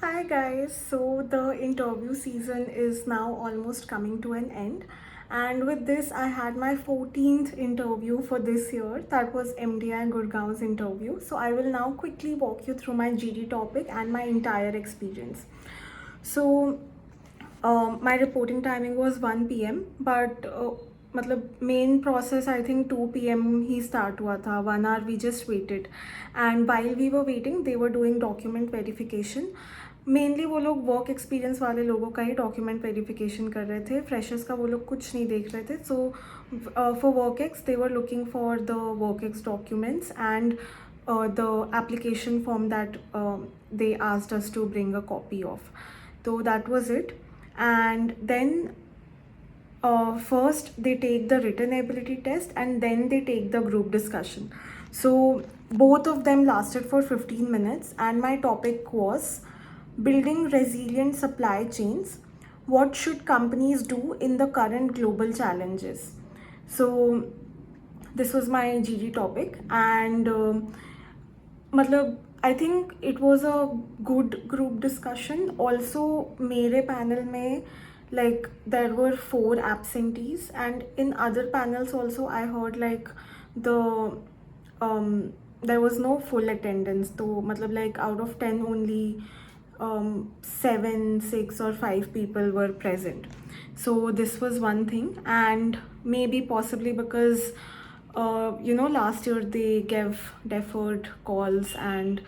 Hi guys, so the interview season is now almost coming to an end, and with this I had my 14th interview for this year. That was MDI Gurgaon's interview. So I will now quickly walk you through my GD topic and my entire experience. So my reporting timing was 1 p.m. but मतलब main process I think 2 p.m. ही start हुआ था. 1 hour we just waited and while we were waiting they were doing document verification. Mainly वो लोग work experience वाले लोगों का ही document verification कर रहे थे. फ्रेशर्स का वो लोग कुछ नहीं देख रहे थे. So for work ex they were looking for the work ex documents and the application form that they asked us to bring a copy of. So that was it. And then first they take the written ability test and then they take the group discussion. So both of them lasted for 15 minutes and my topic was building resilient supply chains. What should companies do in the current global challenges? So this was my GD topic and मतलब I think it was a good group discussion. Also मेरे panel में like there were 4 absentees and in other panels also I heard like the there was no full attendance. So matlab like out of 10 only 7, 6 or 5 people were present. So this was one thing, and maybe possibly because last year they gave deferred calls and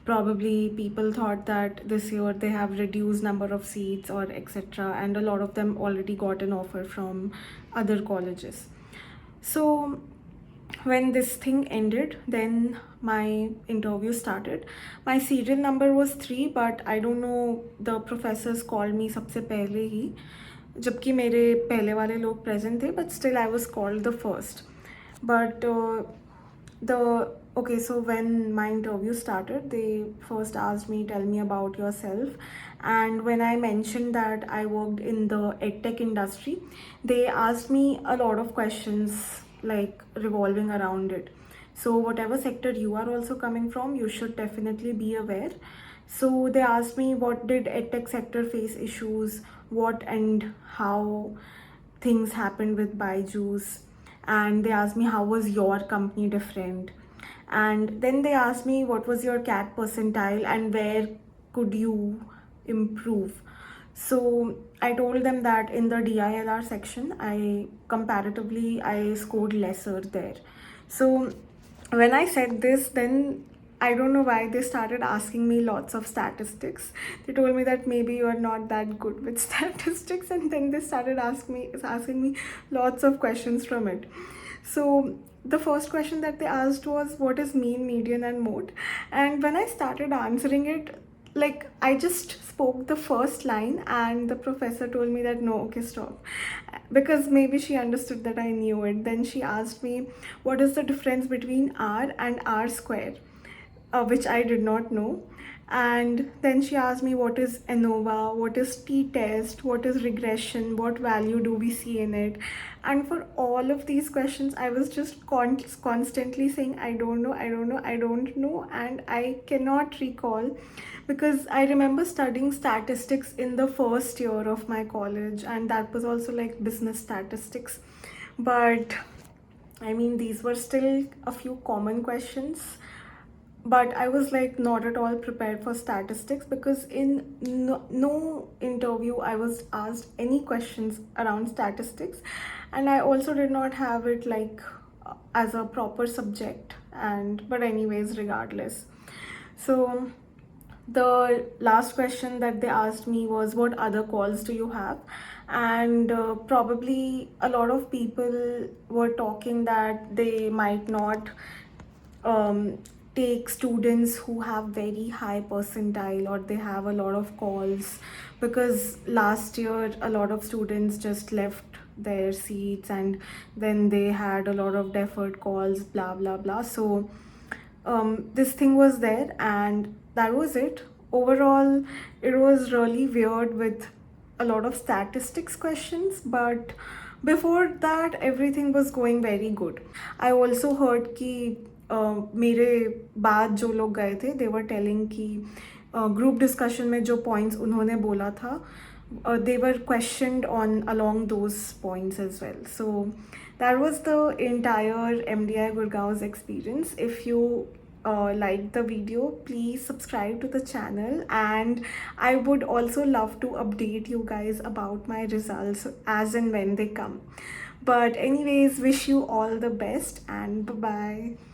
probably people thought that this year they have reduced number of seats or etc, and a lot of them already got an offer from other colleges. So when this thing ended, then my interview started. My serial number was 3, but I don't know, the professors called me सबसे पहले ही, जबकि मेरे पहले वाले लोग present थे, but still I was called the first. But so when my interview started, they first asked me, tell me about yourself. And when I mentioned that I worked in the edtech industry, they asked me a lot of questions like revolving around it. So whatever sector you are also coming from, you should definitely be aware. So they asked me, what did edtech sector face issues, what and how things happened with Byju's, and they asked me how was your company different, and then they asked me what was your cat percentile and where could you improve. So I told them that in the DILR section I scored lesser there. So when I said this, then I don't know why they started asking me lots of statistics. They told me that maybe you are not that good with statistics, and then they started asking me lots of questions from it. So the first question that they asked was, what is mean, median and mode? And when I started answering it, like I just spoke the first line and the professor told me that no, okay, stop, because maybe she understood that I knew it. Then she asked me, what is the difference between R and R square, which I did not know. And then she asked me, what is ANOVA, what is t-test, what is regression, what value do we see in it? And for all of these questions, I was just constantly saying, I don't know, I don't know, I don't know, and I cannot recall, because I remember studying statistics in the first year of my college, and that was also like business statistics. But I mean, these were still a few common questions, but I was like not at all prepared for statistics, because in no interview I was asked any questions around statistics, and I also did not have it like as a proper subject. And but anyways, regardless, so the last question that they asked me was, what other calls do you have? And probably a lot of people were talking that they might not um, take students who have very high percentile or they have a lot of calls, because last year a lot of students just left their seats and then they had a lot of deferred calls, blah blah blah. So this thing was there, and that was it. Overall, it was really weird with a lot of statistics questions, but before that everything was going very good. I also heard कि मेरे बाद जो लोग गए थे, they were telling कि group discussion में जो पॉइंट्स उन्होंने बोला था, they were questioned on along those points as well. So that was the entire MDI Gurgaon's experience. If you like the video, please subscribe to the channel, and I would also love to update you guys about my results as and when they come. But anyways, wish you all the best, and bye bye.